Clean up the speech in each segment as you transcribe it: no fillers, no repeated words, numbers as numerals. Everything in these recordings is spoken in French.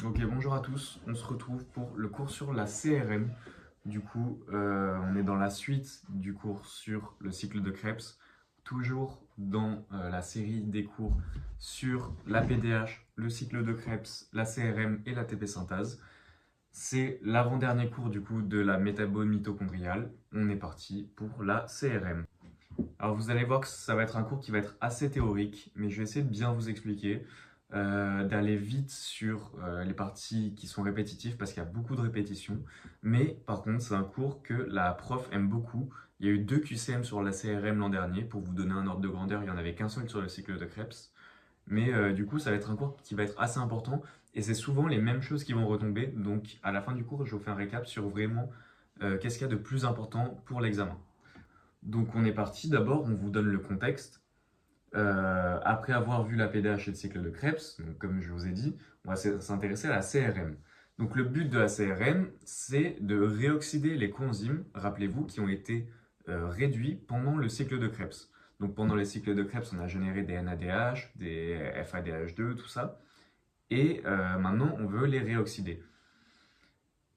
Ok, bonjour à tous. On se retrouve pour le cours sur la CRM. On est dans la suite du cours sur le cycle de Krebs, toujours dans la série des cours sur la PDH, le cycle de Krebs, la CRM et la TP synthase. C'est l'avant-dernier cours de la métabole mitochondriale. On est parti pour la CRM. Alors vous allez voir que ça va être un cours qui va être assez théorique, mais je vais essayer de bien vous expliquer, d'aller vite sur les parties qui sont répétitives parce qu'il y a beaucoup de répétitions. Mais par contre, c'est un cours que la prof aime beaucoup. Il y a eu 2 QCM sur la CRM l'an dernier. Pour vous donner un ordre de grandeur, il n'y en avait qu'un seul sur le cycle de Krebs. Mais ça va être un cours qui va être assez important et c'est souvent les mêmes choses qui vont retomber. Donc à la fin du cours, je vous fais un récap sur vraiment qu'est-ce qu'il y a de plus important pour l'examen. Donc on est parti, d'abord on vous donne le contexte. Après avoir vu la PDH et le cycle de Krebs, donc comme je vous ai dit, on va s'intéresser à la CRM. Donc le but de la CRM, c'est de réoxyder les coenzymes, rappelez-vous, qui ont été réduits pendant le cycle de Krebs. Donc pendant les cycles de Krebs, on a généré des NADH, des FADH2, tout ça. Et maintenant, on veut les réoxyder.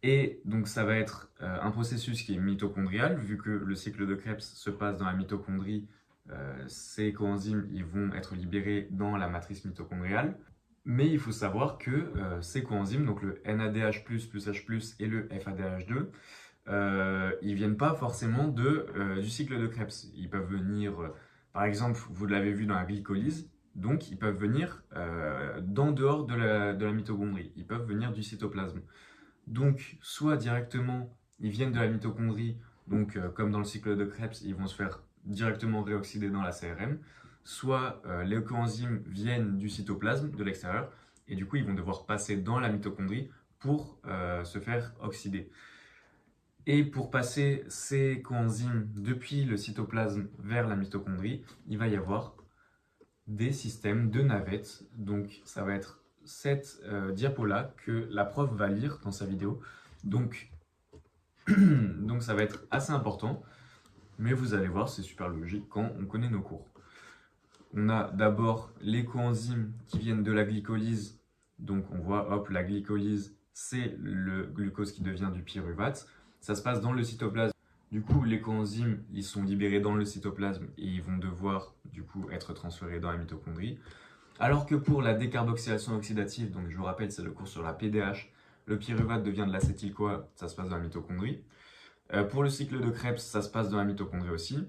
Et donc ça va être un processus qui est mitochondrial, vu que le cycle de Krebs se passe dans la mitochondrie, ces coenzymes ils vont être libérés dans la matrice mitochondriale. Mais il faut savoir que ces coenzymes, donc le NADH+, plus H+, et le FADH2, ils viennent pas forcément du cycle de Krebs. Ils peuvent venir, par exemple, vous l'avez vu dans la glycolyse, donc ils peuvent venir d'en dehors de la mitochondrie, ils peuvent venir du cytoplasme. Donc, soit directement, ils viennent de la mitochondrie, donc comme dans le cycle de Krebs, ils vont se faire directement réoxyder dans la CRM, soit les coenzymes viennent du cytoplasme, de l'extérieur, et du coup, ils vont devoir passer dans la mitochondrie pour se faire oxyder. Et pour passer ces coenzymes depuis le cytoplasme vers la mitochondrie, il va y avoir des systèmes de navettes. Donc, ça va être cette diapo-là que la prof va lire dans sa vidéo. Donc, donc ça va être assez important, mais vous allez voir, c'est super logique quand on connaît nos cours. On a d'abord les coenzymes qui viennent de la glycolyse. Donc on voit, hop, la glycolyse, c'est le glucose qui devient du pyruvate. Ça se passe dans le cytoplasme. Du coup, les coenzymes, ils sont libérés dans le cytoplasme et ils vont devoir, du coup, être transférés dans la mitochondrie. Alors que pour la décarboxylation oxydative, donc je vous rappelle, c'est le cours sur la PDH, le pyruvate devient de l'acétyl-CoA, ça se passe dans la mitochondrie. Pour le cycle de Krebs, ça se passe dans la mitochondrie aussi.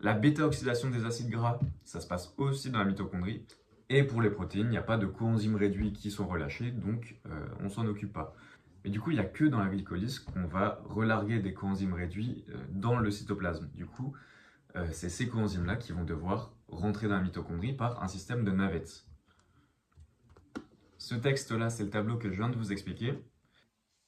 La bêta-oxydation des acides gras, ça se passe aussi dans la mitochondrie. Et pour les protéines, il n'y a pas de coenzymes réduits qui sont relâchés, donc on ne s'en occupe pas. Mais du coup, il n'y a que dans la glycolyse qu'on va relarguer des coenzymes réduits dans le cytoplasme. Du coup, c'est ces coenzymes-là qui vont devoir rentrer dans la mitochondrie par un système de navettes. Ce texte-là, c'est le tableau que je viens de vous expliquer.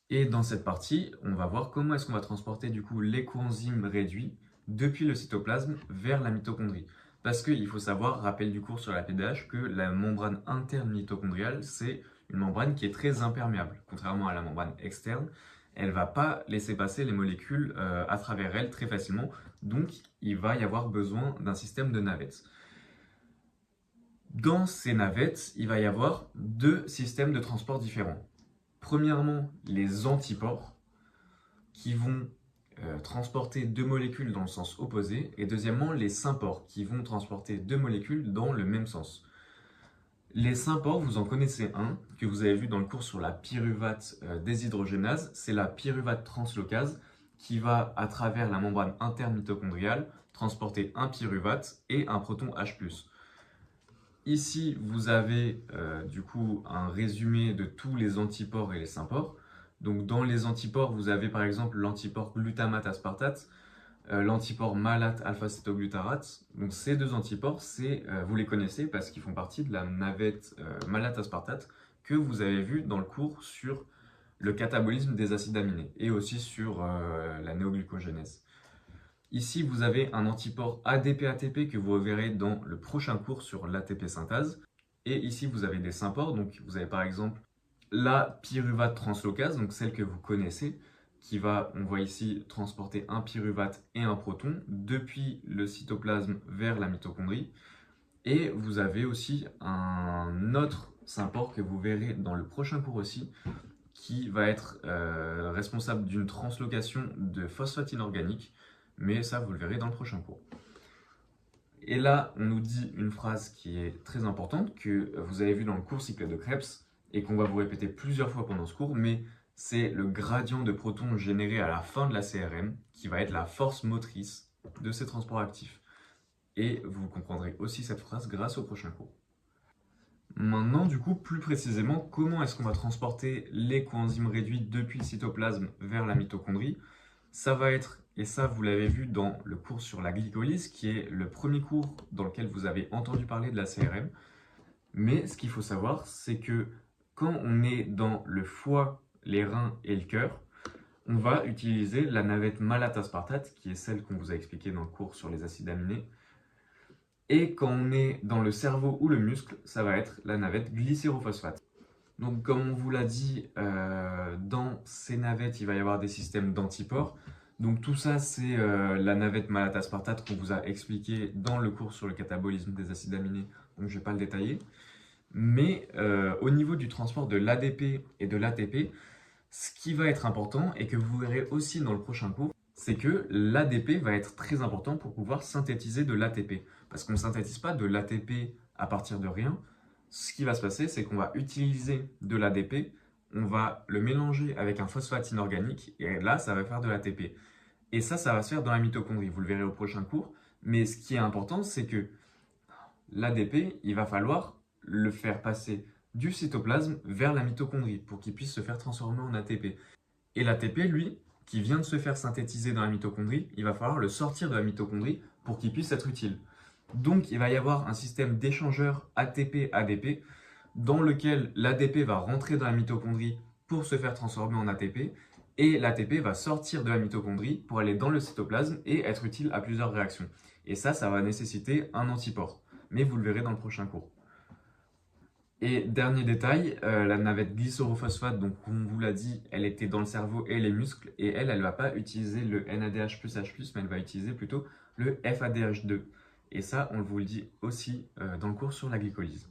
Et dans cette partie, on va voir comment est-ce qu'on va transporter du coup les coenzymes réduits depuis le cytoplasme vers la mitochondrie. Parce qu'il faut savoir, rappel du cours sur la PDH, que la membrane interne mitochondriale, c'est une membrane qui est très imperméable. Contrairement à la membrane externe, elle ne va pas laisser passer les molécules à travers elle très facilement. Donc, il va y avoir besoin d'un système de navettes. Dans ces navettes, il va y avoir 2 systèmes de transport différents. Premièrement, les antipores qui vont transporter 2 molécules dans le sens opposé. Et deuxièmement, les sympores qui vont transporter 2 molécules dans le même sens. Les sympores, vous en connaissez un que vous avez vu dans le cours sur la pyruvate déshydrogénase. C'est la pyruvate translocase qui va, à travers la membrane interne mitochondriale, transporter un pyruvate et un proton H+. Ici, vous avez du coup un résumé de tous les antipores et les sympores. Donc dans les antipores, vous avez par exemple l'antipore glutamate aspartate, l'antipore malate alpha-cétoglutarate. Donc ces 2 antipores, vous les connaissez parce qu'ils font partie de la navette malate aspartate que vous avez vu dans le cours sur le catabolisme des acides aminés et aussi sur la néoglucogénèse. Ici, vous avez un antipore ADP-ATP que vous reverrez dans le prochain cours sur l'ATP synthase. Et ici, vous avez des sympores. Donc, vous avez par exemple la pyruvate translocase, donc celle que vous connaissez, qui va, on voit ici, transporter un pyruvate et un proton depuis le cytoplasme vers la mitochondrie. Et vous avez aussi un autre C'est un port que vous verrez dans le prochain cours aussi, qui va être responsable d'une translocation de phosphate inorganique, mais ça vous le verrez dans le prochain cours. Et là, on nous dit une phrase qui est très importante, que vous avez vu dans le cours cycle de Krebs, et qu'on va vous répéter plusieurs fois pendant ce cours, mais c'est le gradient de protons généré à la fin de la CRM qui va être la force motrice de ces transports actifs. Et vous comprendrez aussi cette phrase grâce au prochain cours. Maintenant, du coup, plus précisément, comment est-ce qu'on va transporter les coenzymes réduits depuis le cytoplasme vers la mitochondrie? Ça va être, et ça vous l'avez vu dans le cours sur la glycolyse, qui est le premier cours dans lequel vous avez entendu parler de la CRM. Mais ce qu'il faut savoir, c'est que quand on est dans le foie, les reins et le cœur, on va utiliser la navette malate-aspartate, qui est celle qu'on vous a expliquée dans le cours sur les acides aminés. Et quand on est dans le cerveau ou le muscle, ça va être la navette glycérophosphate. Donc comme on vous l'a dit, dans ces navettes, il va y avoir des systèmes d'antiports. Donc tout ça, c'est la navette malate-aspartate qu'on vous a expliqué dans le cours sur le catabolisme des acides aminés, donc je ne vais pas le détailler. Mais au niveau du transport de l'ADP et de l'ATP, ce qui va être important et que vous verrez aussi dans le prochain cours, c'est que l'ADP va être très important pour pouvoir synthétiser de l'ATP. Parce qu'on ne synthétise pas de l'ATP à partir de rien. Ce qui va se passer, c'est qu'on va utiliser de l'ADP, on va le mélanger avec un phosphate inorganique, et là, ça va faire de l'ATP. Et ça va se faire dans la mitochondrie, vous le verrez au prochain cours. Mais ce qui est important, c'est que l'ADP, il va falloir le faire passer du cytoplasme vers la mitochondrie pour qu'il puisse se faire transformer en ATP. Et l'ATP, lui, qui vient de se faire synthétiser dans la mitochondrie, il va falloir le sortir de la mitochondrie pour qu'il puisse être utile. Donc, il va y avoir un système d'échangeur ATP-ADP dans lequel l'ADP va rentrer dans la mitochondrie pour se faire transformer en ATP et l'ATP va sortir de la mitochondrie pour aller dans le cytoplasme et être utile à plusieurs réactions. Et ça va nécessiter un antipore. Mais vous le verrez dans le prochain cours. Et dernier détail, la navette glycérophosphate, donc comme on vous l'a dit, elle était dans le cerveau et les muscles, et elle ne va pas utiliser le NADH plus H+, mais elle va utiliser plutôt le FADH2. Et ça, on vous le dit aussi dans le cours sur la glycolyse.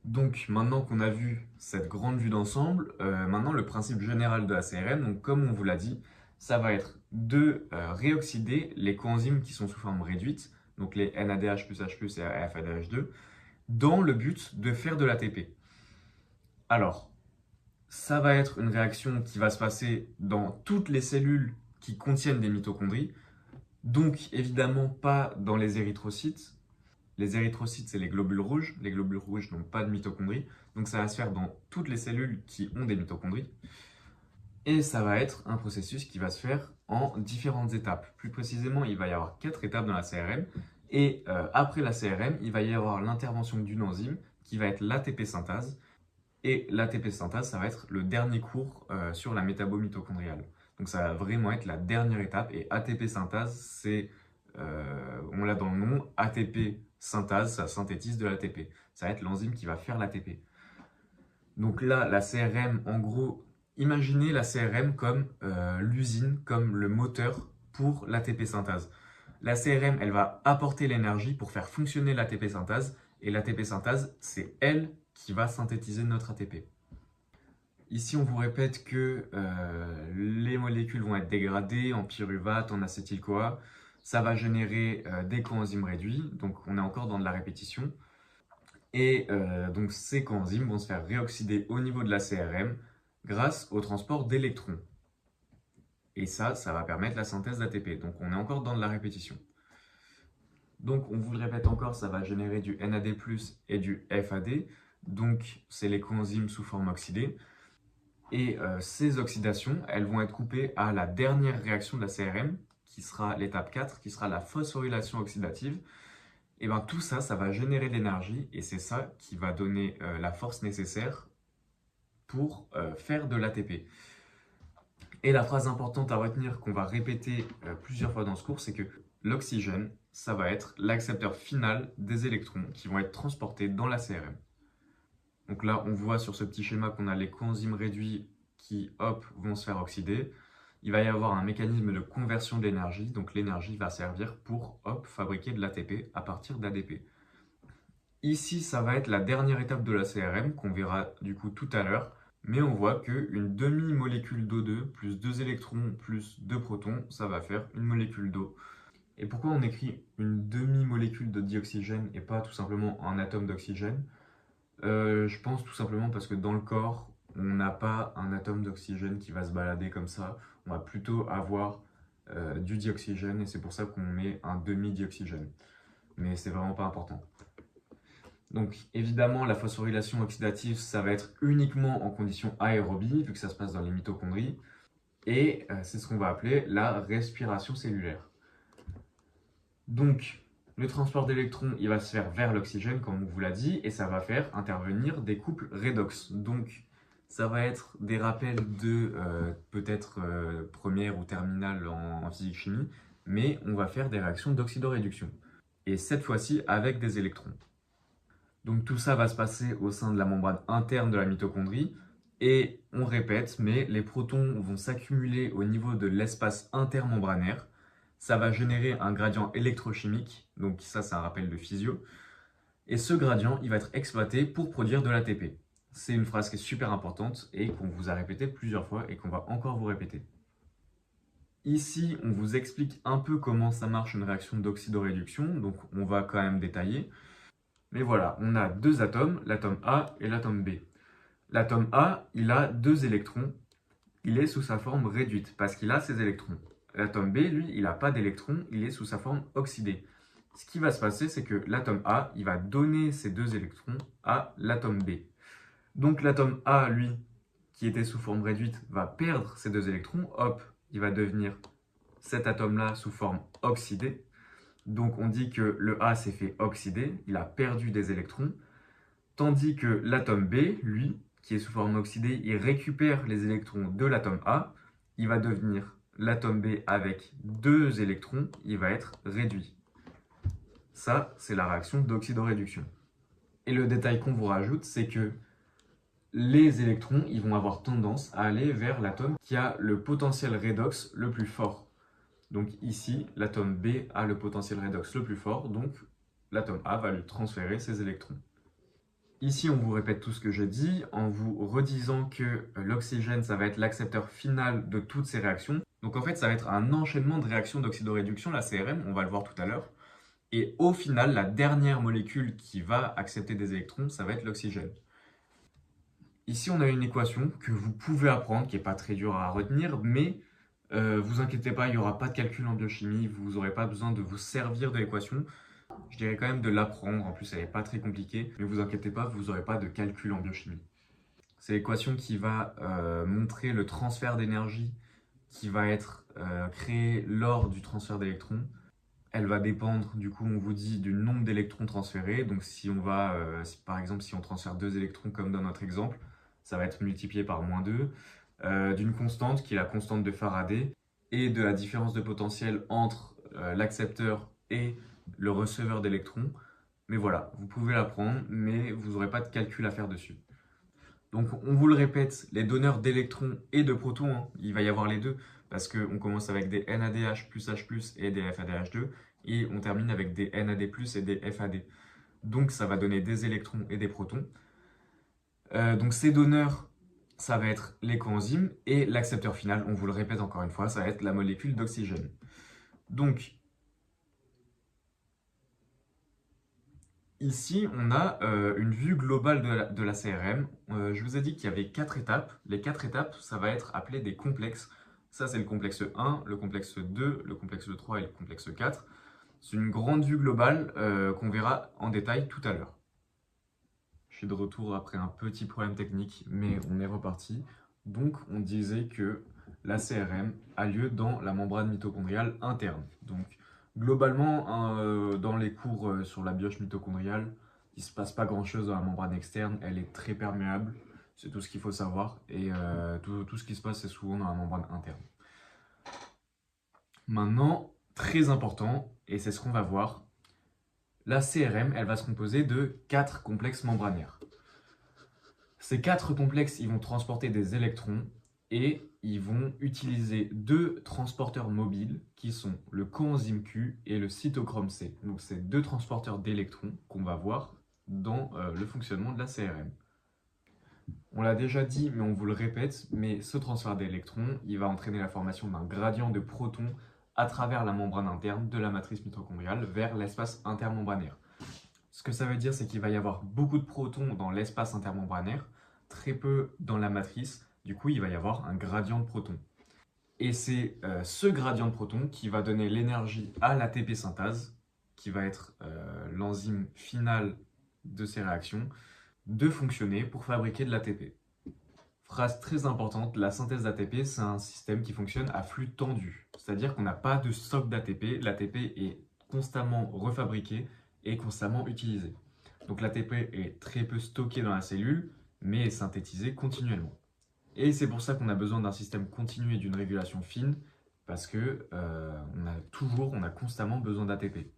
Donc maintenant qu'on a vu cette grande vue d'ensemble, maintenant le principe général de la CRM, donc comme on vous l'a dit, ça va être de réoxyder les coenzymes qui sont sous forme réduite, donc les NADH plus H+, et FADH2, dans le but de faire de l'ATP. Alors, ça va être une réaction qui va se passer dans toutes les cellules qui contiennent des mitochondries, donc évidemment pas dans les érythrocytes. Les érythrocytes, c'est les globules rouges n'ont pas de mitochondries, donc ça va se faire dans toutes les cellules qui ont des mitochondries. Et ça va être un processus qui va se faire en différentes étapes. Plus précisément, il va y avoir 4 étapes dans la CRM. Et après la CRM, il va y avoir l'intervention d'une enzyme qui va être l'ATP synthase. Et l'ATP synthase, ça va être le dernier cours sur la métabomitochondriale. Donc ça va vraiment être la dernière étape. Et ATP synthase, c'est, on l'a dans le nom, ATP synthase, ça synthétise de l'ATP. Ça va être l'enzyme qui va faire l'ATP. Donc là, la CRM, en gros, imaginez la CRM comme l'usine, comme le moteur pour l'ATP synthase. La CRM, elle va apporter l'énergie pour faire fonctionner l'ATP synthase. Et l'ATP synthase, c'est elle qui va synthétiser notre ATP. Ici, on vous répète que les molécules vont être dégradées en pyruvate, en acétyl-CoA. Ça va générer des coenzymes réduits. Donc, on est encore dans de la répétition. Et donc, ces coenzymes vont se faire réoxyder au niveau de la CRM grâce au transport d'électrons. Et ça va permettre la synthèse d'ATP. Donc, on est encore dans de la répétition. Donc, on vous le répète encore, ça va générer du NAD+, et du FAD. Donc, c'est les coenzymes sous forme oxydée. Et ces oxydations, elles vont être coupées à la dernière réaction de la CRM, qui sera l'étape 4, qui sera la phosphorylation oxydative. Et bien tout ça, ça va générer de l'énergie, et c'est ça qui va donner la force nécessaire pour faire de l'ATP. Et la phrase importante à retenir qu'on va répéter plusieurs fois dans ce cours, c'est que l'oxygène, ça va être l'accepteur final des électrons qui vont être transportés dans la CRM. Donc là, on voit sur ce petit schéma qu'on a les coenzymes réduits qui, hop, vont se faire oxyder. Il va y avoir un mécanisme de conversion d'énergie, donc l'énergie va servir pour, hop, fabriquer de l'ATP à partir d'ADP. Ici, ça va être la dernière étape de la CRM qu'on verra du coup tout à l'heure. Mais on voit qu'une demi-molécule d'O2 plus 2 électrons plus 2 protons, ça va faire une molécule d'eau. Et pourquoi on écrit une demi-molécule de dioxygène et pas tout simplement un atome d'oxygène? Je pense tout simplement parce que dans le corps, on n'a pas un atome d'oxygène qui va se balader comme ça. On va plutôt avoir du dioxygène et c'est pour ça qu'on met un demi-dioxygène. Mais c'est vraiment pas important. Donc évidemment, la phosphorylation oxydative, ça va être uniquement en conditions aérobie, vu que ça se passe dans les mitochondries. Et c'est ce qu'on va appeler la respiration cellulaire. Donc, le transport d'électrons, il va se faire vers l'oxygène, comme on vous l'a dit, et ça va faire intervenir des couples redox. Donc, ça va être des rappels de peut-être première ou terminale en physique-chimie, mais on va faire des réactions d'oxydoréduction. Et cette fois-ci avec des électrons. Donc tout ça va se passer au sein de la membrane interne de la mitochondrie. Et on répète, mais les protons vont s'accumuler au niveau de l'espace intermembranaire. Ça va générer un gradient électrochimique, donc ça c'est un rappel de physio. Et ce gradient, il va être exploité pour produire de l'ATP. C'est une phrase qui est super importante et qu'on vous a répété plusieurs fois et qu'on va encore vous répéter. Ici, on vous explique un peu comment ça marche une réaction d'oxydoréduction, donc on va quand même détailler. Mais voilà, on a deux atomes, l'atome A et l'atome B. L'atome A, il a deux électrons. Il est sous sa forme réduite parce qu'il a ses électrons. L'atome B, lui, il n'a pas d'électrons, il est sous sa forme oxydée. Ce qui va se passer, c'est que l'atome A, il va donner ses deux électrons à l'atome B. Donc l'atome A, lui, qui était sous forme réduite, va perdre ses deux électrons. Hop, il va devenir cet atome-là sous forme oxydée. Donc on dit que le A s'est fait oxyder, il a perdu des électrons. Tandis que l'atome B, lui, qui est sous forme oxydée, il récupère les électrons de l'atome A. Il va devenir l'atome B avec deux électrons, il va être réduit. Ça, c'est la réaction d'oxydoréduction. Et le détail qu'on vous rajoute, c'est que les électrons, ils vont avoir tendance à aller vers l'atome qui a le potentiel redox le plus fort. Donc ici, l'atome B a le potentiel redox le plus fort, donc l'atome A va lui transférer ses électrons. Ici, on vous répète tout ce que j'ai dit en vous redisant que l'oxygène, ça va être l'accepteur final de toutes ces réactions. Donc en fait, ça va être un enchaînement de réactions d'oxydoréduction, la CRM, on va le voir tout à l'heure. Et au final, la dernière molécule qui va accepter des électrons, ça va être l'oxygène. Ici, on a une équation que vous pouvez apprendre, qui n'est pas très dure à retenir, mais vous inquiétez pas, il n'y aura pas de calcul en biochimie, vous n'aurez pas besoin de vous servir de l'équation. Je dirais quand même de l'apprendre, en plus elle n'est pas très compliquée, mais vous inquiétez pas, vous n'aurez pas de calcul en biochimie. C'est l'équation qui va montrer le transfert d'énergie qui va être créé lors du transfert d'électrons. Elle va dépendre, du coup, on vous dit, du nombre d'électrons transférés. Donc si on va, par exemple, si on transfère 2 électrons comme dans notre exemple, ça va être multiplié par -2, d'une constante qui est la constante de Faraday, et de la différence de potentiel entre l'accepteur et le receveur d'électrons. Mais voilà, vous pouvez l'apprendre, mais vous n'aurez pas de calcul à faire dessus. Donc on vous le répète, les donneurs d'électrons et de protons, hein, il va y avoir les deux, parce qu'on commence avec des NADH plus H+, et des FADH2, et on termine avec des NAD+, et des FAD. Donc ça va donner des électrons et des protons. Donc ces donneurs, ça va être les coenzymes, et l'accepteur final, on vous le répète encore une fois, ça va être la molécule d'oxygène. Donc, ici, on a une vue globale de la CRM. Je vous ai dit qu'il y avait 4 étapes. Les 4 étapes, ça va être appelé des complexes. Ça, c'est le complexe 1, le complexe 2, le complexe 3 et le complexe 4. C'est une grande vue globale qu'on verra en détail tout à l'heure. Je suis de retour après un petit problème technique, mais on est reparti. Donc, on disait que la CRM a lieu dans la membrane mitochondriale interne. Donc, globalement, dans les cours sur la bioche mitochondriale, il ne se passe pas grand-chose dans la membrane externe. Elle est très perméable, c'est tout ce qu'il faut savoir. Et tout ce qui se passe, c'est souvent dans la membrane interne. Maintenant, très important, et c'est ce qu'on va voir, la CRM, elle va se composer de 4 complexes membranaires. Ces 4 complexes, ils vont transporter des électrons et ils vont utiliser 2 transporteurs mobiles qui sont le coenzyme Q et le cytochrome C. Donc c'est 2 transporteurs d'électrons qu'on va voir dans le fonctionnement de la CRM. On l'a déjà dit, mais on vous le répète, mais ce transfert d'électrons, il va entraîner la formation d'un gradient de protons à travers la membrane interne de la matrice mitochondriale vers l'espace intermembranaire. Ce que ça veut dire, c'est qu'il va y avoir beaucoup de protons dans l'espace intermembranaire, très peu dans la matrice. Du coup, il va y avoir un gradient de protons. Et c'est ce gradient de protons qui va donner l'énergie à l'ATP synthase, qui va être l'enzyme finale de ces réactions, de fonctionner pour fabriquer de l'ATP. Phrase très importante, la synthèse d'ATP, c'est un système qui fonctionne à flux tendu. C'est-à-dire qu'on n'a pas de stock d'ATP, l'ATP est constamment refabriqué et constamment utilisé. Donc l'ATP est très peu stocké dans la cellule, mais est synthétisé continuellement. Et c'est pour ça qu'on a besoin d'un système continu et d'une régulation fine, parce que on a constamment besoin d'ATP.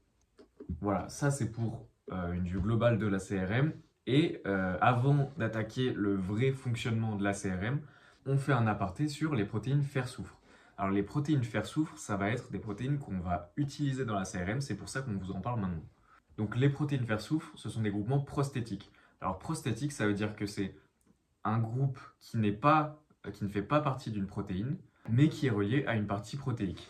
Voilà, ça c'est pour une vue globale de la CRM. Et avant d'attaquer le vrai fonctionnement de la CRM, on fait un aparté sur les protéines fer-soufre. Alors les protéines fer-soufre, ça va être des protéines qu'on va utiliser dans la CRM, c'est pour ça qu'on vous en parle maintenant. Donc les protéines fer-soufre, ce sont des groupements prosthétiques. Alors prosthétique, ça veut dire que c'est un groupe qui ne fait pas partie d'une protéine, mais qui est relié à une partie protéique.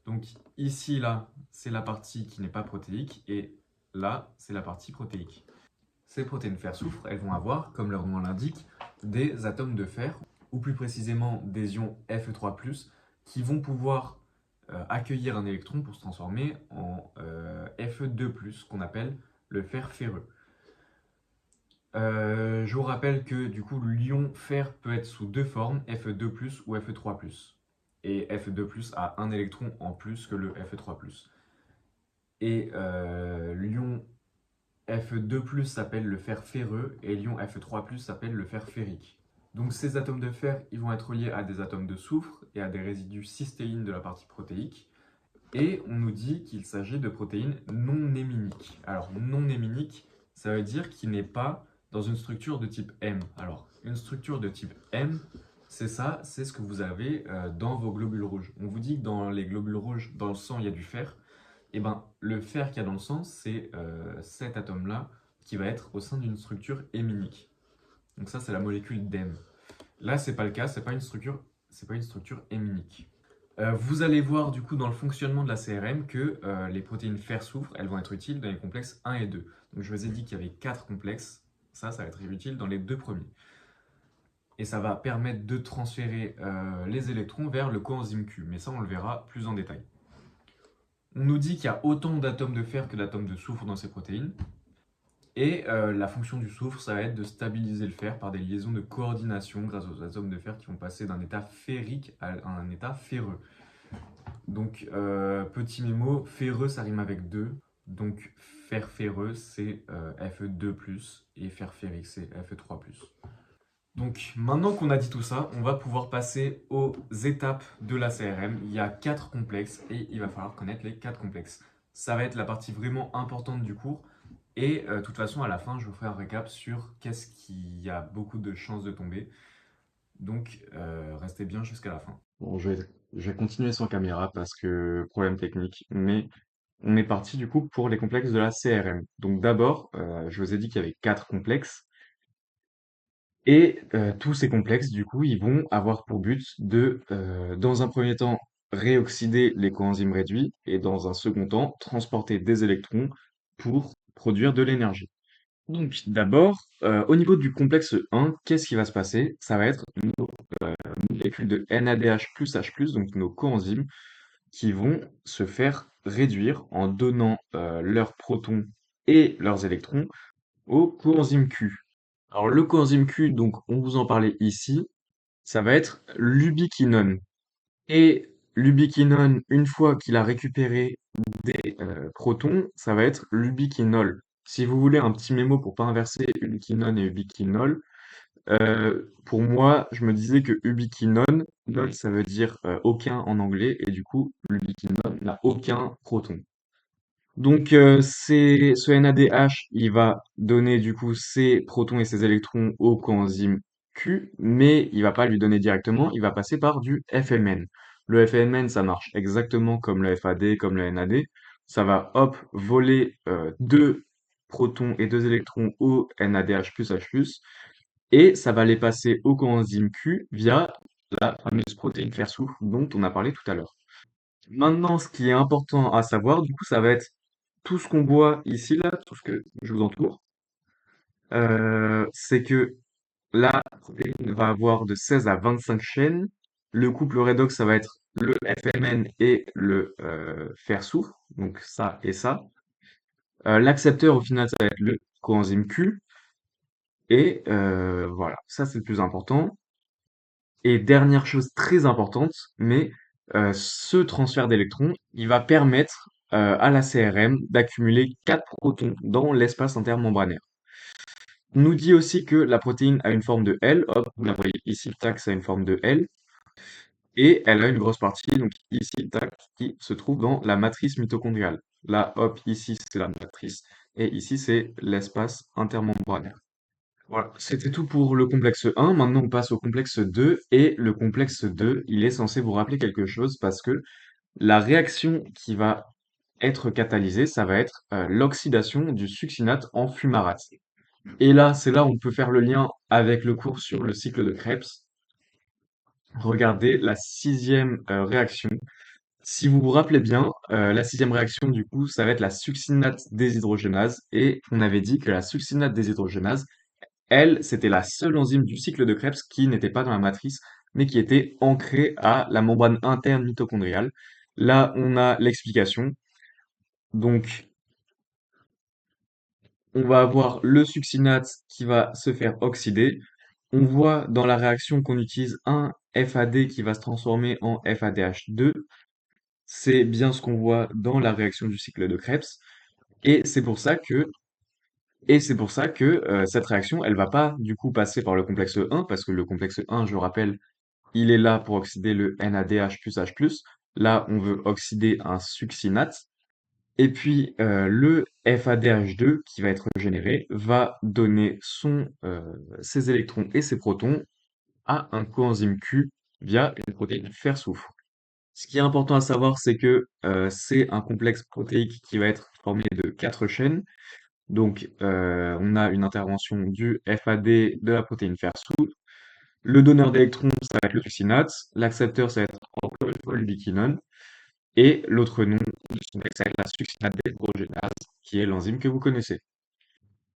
Donc ici, là, c'est la partie qui n'est pas protéique, et là, c'est la partie protéique. Ces protéines fer-soufre, elles vont avoir, comme leur nom l'indique, des atomes de fer, ou plus précisément des ions Fe3+, qui vont pouvoir accueillir un électron pour se transformer en Fe2+, qu'on appelle le fer ferreux. Je vous rappelle que du coup, l'ion fer peut être sous deux formes, Fe2+, ou Fe3+. Et Fe2+ a un électron en plus que le Fe3+. Et l'ion Fe2+ s'appelle le fer ferreux et l'ion Fe3+ s'appelle le fer ferrique. Donc ces atomes de fer, ils vont être reliés à des atomes de soufre et à des résidus cystéine de la partie protéique. Et on nous dit qu'il s'agit de protéines non héminiques. Alors non héminiques, ça veut dire qu'il n'est pas dans une structure de type M. Alors une structure de type M, c'est ça, c'est ce que vous avez dans vos globules rouges. On vous dit que dans les globules rouges, dans le sang, il y a du fer. Et ben le fer qu'il y a dans le sang, c'est cet atome-là qui va être au sein d'une structure héminique. Donc ça, c'est la molécule d'M. Là, c'est pas le cas, c'est pas une structure héminique. Vous allez voir du coup dans le fonctionnement de la CRM que les protéines fer-soufre, elles vont être utiles dans les complexes 1 et 2. Donc je vous ai dit qu'il y avait 4 complexes, ça va être utile dans les deux premiers. Et ça va permettre de transférer les électrons vers le coenzyme Q, mais ça on le verra plus en détail. On nous dit qu'il y a autant d'atomes de fer que d'atomes de soufre dans ces protéines. Et la fonction du soufre, ça va être de stabiliser le fer par des liaisons de coordination grâce aux atomes de fer qui vont passer d'un état ferrique à un état ferreux. Donc, petit mémo, ferreux, ça rime avec 2. Donc, fer ferreux, c'est Fe2+, et fer ferrique, c'est Fe3+. Donc, maintenant qu'on a dit tout ça, on va pouvoir passer aux étapes de la CRM. Il y a 4 complexes, et il va falloir connaître les 4 complexes. Ça va être la partie vraiment importante du cours. Et de toute façon, à la fin, je vous ferai un récap sur qu'est-ce qui a beaucoup de chances de tomber. Donc, restez bien jusqu'à la fin. Bon, je vais continuer sans caméra parce que problème technique, mais on est parti du coup pour les complexes de la CRM. Donc d'abord, je vous ai dit qu'il y avait 4 complexes, et tous ces complexes, du coup, ils vont avoir pour but de, dans un premier temps, réoxyder les coenzymes réduits, et dans un second temps, transporter des électrons pour produire de l'énergie. Donc d'abord, au niveau du complexe 1, qu'est-ce qui va se passer? Ça va être nos molécules de NADH plus H+, donc nos coenzymes, qui vont se faire réduire en donnant leurs protons et leurs électrons au coenzyme Q. Alors le coenzyme Q, donc on vous en parlait ici, ça va être l'ubiquinone. Et l'ubiquinone, une fois qu'il a récupéré des protons, ça va être l'ubiquinol. Si vous voulez un petit mémo pour pas inverser ubiquinone et ubiquinol, pour moi, je me disais que ubiquinone, none, ça veut dire aucun en anglais, et du coup, l'ubiquinone n'a aucun proton. Donc, ce NADH, il va donner du coup ses protons et ses électrons au coenzyme Q, mais il va pas lui donner directement, il va passer par du FMN. Le FMN, ça marche exactement comme le FAD, comme le NAD. Ça va, hop, voler deux protons et 2 électrons au NADH plus H+, et ça va les passer au coenzyme Q via la fameuse protéine fer soufre dont on a parlé tout à l'heure. Maintenant, ce qui est important à savoir, du coup, ça va être tout ce qu'on voit ici, là, tout ce que je vous entoure, c'est que la protéine va avoir de 16 à 25 chaînes. Le couple redox, ça va être le FMN et le fer soufre, donc ça et ça. L'accepteur, au final, ça va être le coenzyme Q. Et voilà, ça c'est le plus important. Et dernière chose très importante, mais ce transfert d'électrons, il va permettre à la CRM d'accumuler 4 protons dans l'espace intermembranaire. On nous dit aussi que la protéine a une forme de L, hop, vous la voyez ici, tac, ça a une forme de L, et elle a une grosse partie, donc ici, tac, qui se trouve dans la matrice mitochondriale. Là, hop, ici, c'est la matrice, et ici, c'est l'espace intermembranaire. Voilà, c'était tout pour le complexe 1. Maintenant, on passe au complexe 2. Et le complexe 2, il est censé vous rappeler quelque chose parce que la réaction qui va être catalysée, ça va être l'oxydation du succinate en fumarate. Et là, c'est là où on peut faire le lien avec le cours sur le cycle de Krebs. Regardez la sixième réaction. Si vous vous rappelez bien, la sixième réaction, du coup, ça va être la succinate déshydrogénase. Et on avait dit que la succinate déshydrogénase, elle, c'était la seule enzyme du cycle de Krebs qui n'était pas dans la matrice, mais qui était ancrée à la membrane interne mitochondriale. Là, on a l'explication. Donc, on va avoir le succinate qui va se faire oxyder. On voit dans la réaction qu'on utilise un FAD qui va se transformer en FADH2. C'est bien ce qu'on voit dans la réaction du cycle de Krebs. Et c'est pour ça que cette réaction, elle va pas du coup passer par le complexe 1, parce que le complexe 1, je rappelle, il est là pour oxyder le NADH plus H+. Là, on veut oxyder un succinate. Et puis, le FADH2 qui va être généré va donner ses électrons et ses protons à un coenzyme Q via une protéine fer-soufre. Ce qui est important à savoir, c'est que c'est un complexe protéique qui va être formé de 4 chaînes. Donc, on a une intervention du FAD de la protéine fer-soufre. Le donneur d'électrons, ça va être le succinate. L'accepteur, ça va être encore une fois l'ubiquinone. Et l'autre nom de ce complexe, ça va être la succinate deshydrogénase, qui est l'enzyme que vous connaissez.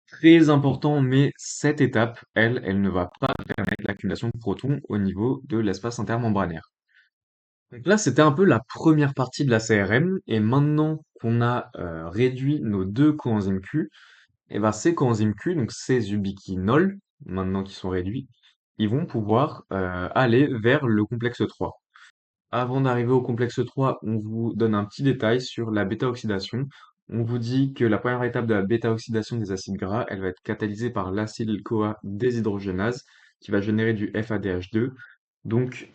Très important, mais cette étape, elle ne va pas permettre l'accumulation de protons au niveau de l'espace intermembranaire. Donc là, c'était un peu la première partie de la CRM, et maintenant qu'on a réduit nos deux coenzymes Q, et ben ces coenzymes Q, donc ces ubiquinols, maintenant qu'ils sont réduits, ils vont pouvoir aller vers le complexe 3. Avant d'arriver au complexe 3, on vous donne un petit détail sur la bêta-oxydation. On vous dit que la première étape de la bêta-oxydation des acides gras, elle va être catalysée par l'acyle-CoA déshydrogénase qui va générer du FADH2. Donc,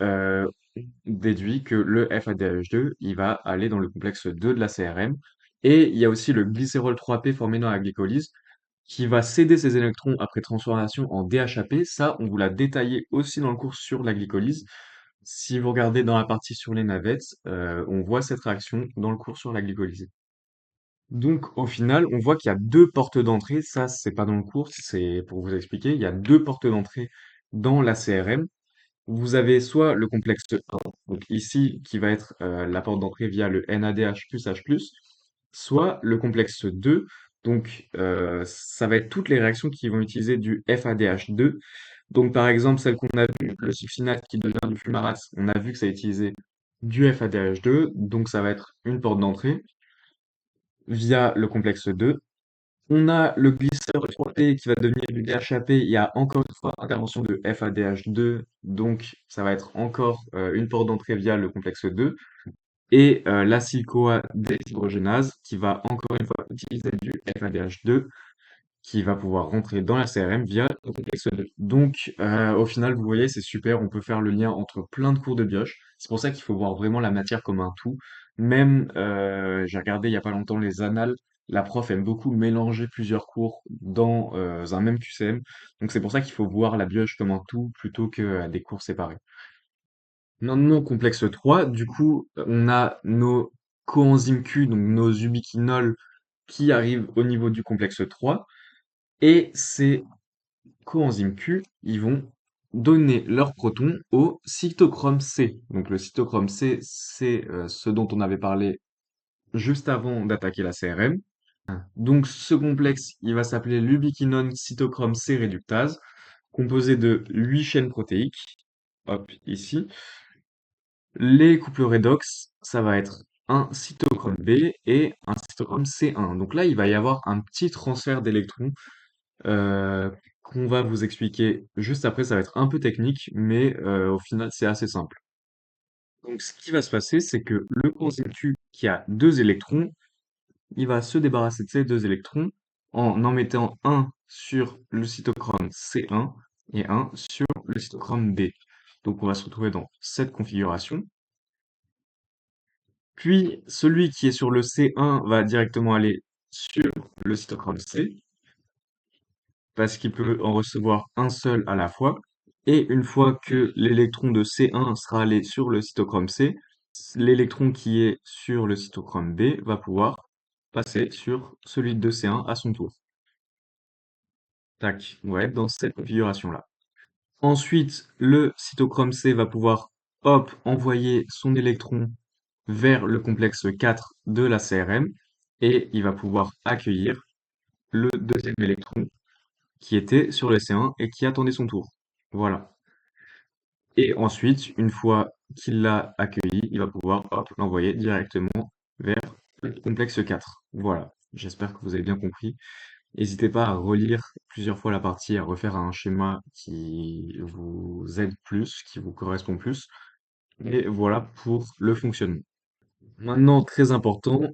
déduit que le FADH2, il va aller dans le complexe 2 de la CRM. Et il y a aussi le glycérol 3P formé dans la glycolyse qui va céder ses électrons après transformation en DHAP. Ça, on vous l'a détaillé aussi dans le cours sur la glycolyse. Si vous regardez dans la partie sur les navettes, on voit cette réaction dans le cours sur la glycolyse. Donc, au final, on voit qu'il y a deux portes d'entrée. Ça, c'est pas dans le cours, c'est pour vous expliquer. Il y a deux portes d'entrée dans la CRM. Vous avez soit le complexe 1, donc ici, qui va être la porte d'entrée via le NADH plus H+, soit le complexe 2, donc ça va être toutes les réactions qui vont utiliser du FADH2. Donc par exemple, celle qu'on a vue, le succinate qui devient du fumarate, on a vu que ça a utilisé du FADH2, donc ça va être une porte d'entrée via le complexe 2. On a le glisseur 3P qui va devenir du DHAP. Il y a encore une fois intervention de FADH2, donc ça va être encore une porte d'entrée via le complexe 2. Et l'acyle-CoA déshydrogénase qui va encore une fois utiliser du FADH2 qui va pouvoir rentrer dans la CRM via le complexe 2. Donc, au final, vous voyez, c'est super, on peut faire le lien entre plein de cours de bioche. C'est pour ça qu'il faut voir vraiment la matière comme un tout. Même, j'ai regardé il y a pas longtemps les annales, la prof aime beaucoup mélanger plusieurs cours dans un même QCM. Donc, c'est pour ça qu'il faut voir la bioche comme un tout plutôt que des cours séparés. Maintenant, complexe 3, du coup, on a nos coenzymes Q, donc nos ubiquinols qui arrivent au niveau du complexe 3 et ces coenzymes Q, ils vont donner leurs protons au cytochrome C. Donc le cytochrome C, c'est ce dont on avait parlé juste avant d'attaquer la CRM. Donc ce complexe, il va s'appeler l'ubiquinone cytochrome C réductase, composé de 8 chaînes protéiques. Hop, ici. Les couples redox, ça va être un cytochrome B et un cytochrome C1. Donc là, il va y avoir un petit transfert d'électrons euh, qu'on va vous expliquer juste après. Ça va être un peu technique, mais au final, c'est assez simple. Donc ce qui va se passer, c'est que le coenzyme Q qui a deux électrons, il va se débarrasser de ces deux électrons en mettant un sur le cytochrome C1 et un sur le cytochrome B. Donc on va se retrouver dans cette configuration. Puis celui qui est sur le C1 va directement aller sur le cytochrome C, parce qu'il peut en recevoir un seul à la fois. Et une fois que l'électron de C1 sera allé sur le cytochrome C, l'électron qui est sur le cytochrome B va pouvoir passer sur celui de C1 à son tour. Tac, on va être dans cette configuration-là. Ensuite, le cytochrome C va pouvoir, hop, envoyer son électron vers le complexe 4 de la CRM et il va pouvoir accueillir le deuxième électron qui était sur le C1 et qui attendait son tour. Voilà. Et ensuite, une fois qu'il l'a accueilli, il va pouvoir, hop, l'envoyer directement vers le complexe 4. Voilà. J'espère que vous avez bien compris. N'hésitez pas à relire plusieurs fois la partie, à refaire un schéma qui vous aide plus, qui vous correspond plus. Et voilà pour le fonctionnement. Maintenant, très important,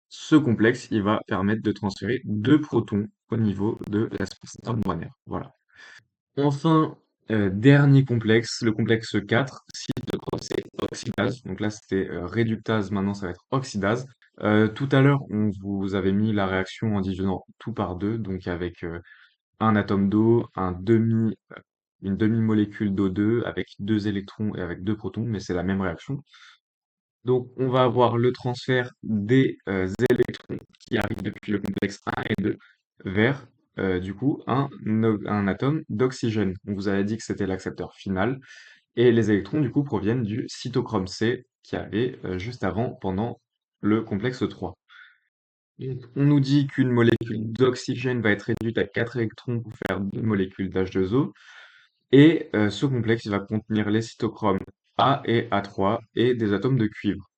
ce complexe, il va permettre de transférer deux protons au niveau de l'espace membranaire. Voilà. Enfin, dernier complexe, le complexe 4, cytochrome-C oxydase. Donc là, c'était réductase, maintenant ça va être oxydase. Tout à l'heure, on vous avait mis la réaction en divisant tout par deux, donc avec un atome d'eau, une demi-molécule d'O2 avec deux électrons et avec deux protons, mais c'est la même réaction. Donc on va avoir le transfert des électrons qui arrivent depuis le complexe 1 et 2 vers du coup un atome d'oxygène. On vous avait dit que c'était l'accepteur final et les électrons du coup proviennent du cytochrome C qui avait juste avant pendant le complexe 3. Donc, on nous dit qu'une molécule d'oxygène va être réduite à 4 électrons pour faire deux molécules d'H2O et ce complexe il va contenir les cytochromes A et A3 et des atomes de cuivre.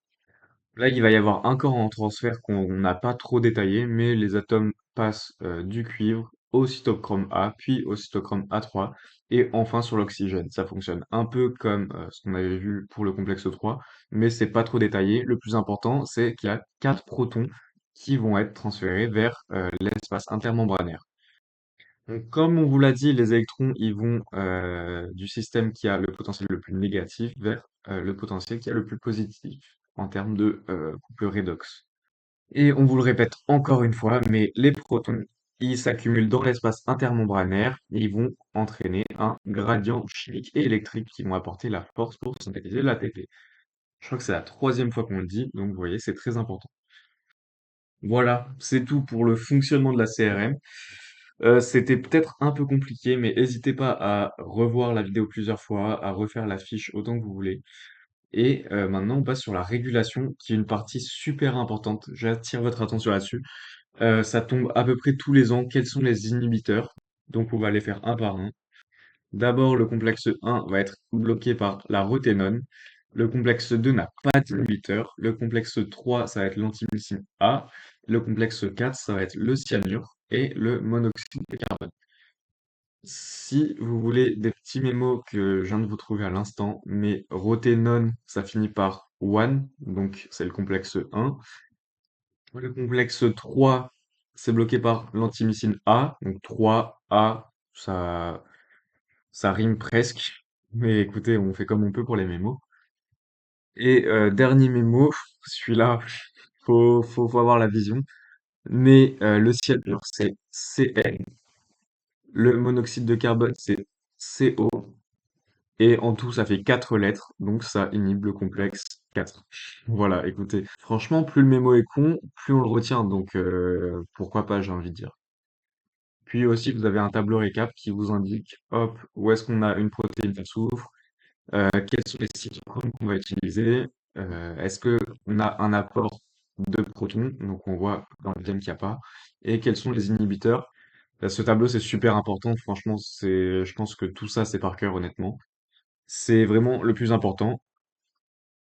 Là, il va y avoir encore un transfert qu'on n'a pas trop détaillé, mais les atomes passent du cuivre au cytochrome A, puis au cytochrome A3, et enfin sur l'oxygène. Ça fonctionne un peu comme ce qu'on avait vu pour le complexe 3, mais c'est pas trop détaillé. Le plus important, c'est qu'il y a quatre protons qui vont être transférés vers l'espace intermembranaire. Donc, comme on vous l'a dit, les électrons, ils vont du système qui a le potentiel le plus négatif vers le potentiel qui a le plus positif en termes de couple redox. Et on vous le répète encore une fois, mais les protons, ils s'accumulent dans l'espace intermembranaire et ils vont entraîner un gradient chimique et électrique qui vont apporter la force pour synthétiser l'ATP. Je crois que c'est la troisième fois qu'on le dit, donc vous voyez, c'est très important. Voilà, c'est tout pour le fonctionnement de la CRM. C'était peut-être un peu compliqué, mais n'hésitez pas à revoir la vidéo plusieurs fois, à refaire la fiche autant que vous voulez. Et maintenant, on passe sur la régulation, qui est une partie super importante. J'attire votre attention là-dessus. Ça tombe à peu près tous les ans. Quels sont les inhibiteurs? Donc, on va les faire un par un. D'abord, le complexe 1 va être bloqué par la roténone. Le complexe 2 n'a pas d'inhibiteur. Le complexe 3, ça va être l'antimycine A. Le complexe 4, ça va être le cyanure et le monoxyde de carbone. Si vous voulez des petits mémos que je viens de vous trouver à l'instant, mais roténone, ça finit par one, donc c'est le complexe 1. Le complexe 3, c'est bloqué par l'antimycine A, donc 3A, ça rime presque, mais écoutez, on fait comme on peut pour les mémos. Et dernier mémo, celui-là, faut avoir la vision, mais le cyanure, c'est Cn, le monoxyde de carbone, c'est CO, et en tout, ça fait 4 lettres, donc ça inhibe le complexe 4. Voilà, écoutez, franchement, plus le mémo est con, plus on le retient, donc pourquoi pas, j'ai envie de dire. Puis aussi, vous avez un tableau récap qui vous indique, hop, où est-ce qu'on a une protéine qui souffre, quels sont les cytochrome qu'on va utiliser, est-ce que on a un apport de protons, donc on voit dans le deuxième qu'il n'y a pas, et quels sont les inhibiteurs. Ce tableau, c'est super important, franchement, je pense que tout ça, c'est par cœur, honnêtement. C'est vraiment le plus important.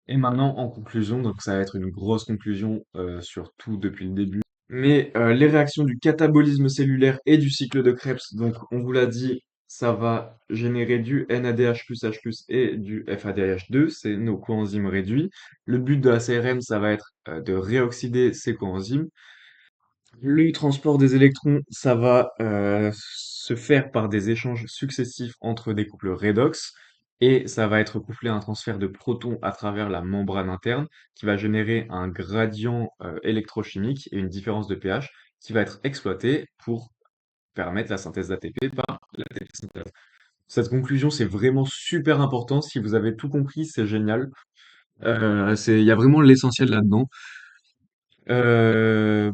Et maintenant, en conclusion, donc ça va être une grosse conclusion sur tout depuis le début. Mais les réactions du catabolisme cellulaire et du cycle de Krebs, donc on vous l'a dit, ça va générer du NADH+, H+, et du FADH2, c'est nos coenzymes réduits. Le but de la CRM, ça va être de réoxyder ces coenzymes. Le transport des électrons, ça va se faire par des échanges successifs entre des couples redox et ça va être couplé à un transfert de protons à travers la membrane interne qui va générer un gradient électrochimique et une différence de pH qui va être exploité pour permettre la synthèse d'ATP par l'ATP synthèse. Cette conclusion, c'est vraiment super important. Si vous avez tout compris, c'est génial. Il y a vraiment l'essentiel là-dedans. Euh,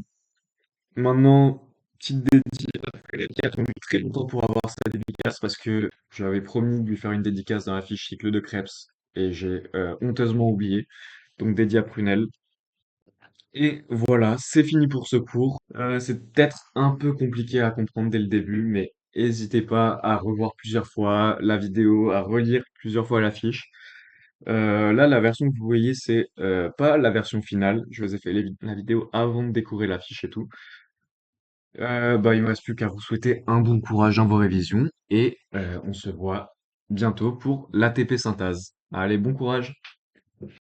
Maintenant, petite dédicace, qui a attendu très longtemps pour avoir sa dédicace parce que j'avais promis de lui faire une dédicace dans la fiche cycle de Krebs et j'ai honteusement oublié. Donc dédié à Prunelle. Et voilà, c'est fini pour ce cours. C'est peut-être un peu compliqué à comprendre dès le début, mais n'hésitez pas à revoir plusieurs fois la vidéo, à relire plusieurs fois la fiche. Là, la version que vous voyez, c'est pas la version finale. Je vous ai fait la vidéo avant de découvrir la fiche et tout. Il me reste plus qu'à vous souhaiter un bon courage dans vos révisions et on se voit bientôt pour l'ATP synthèse. Allez, bon courage!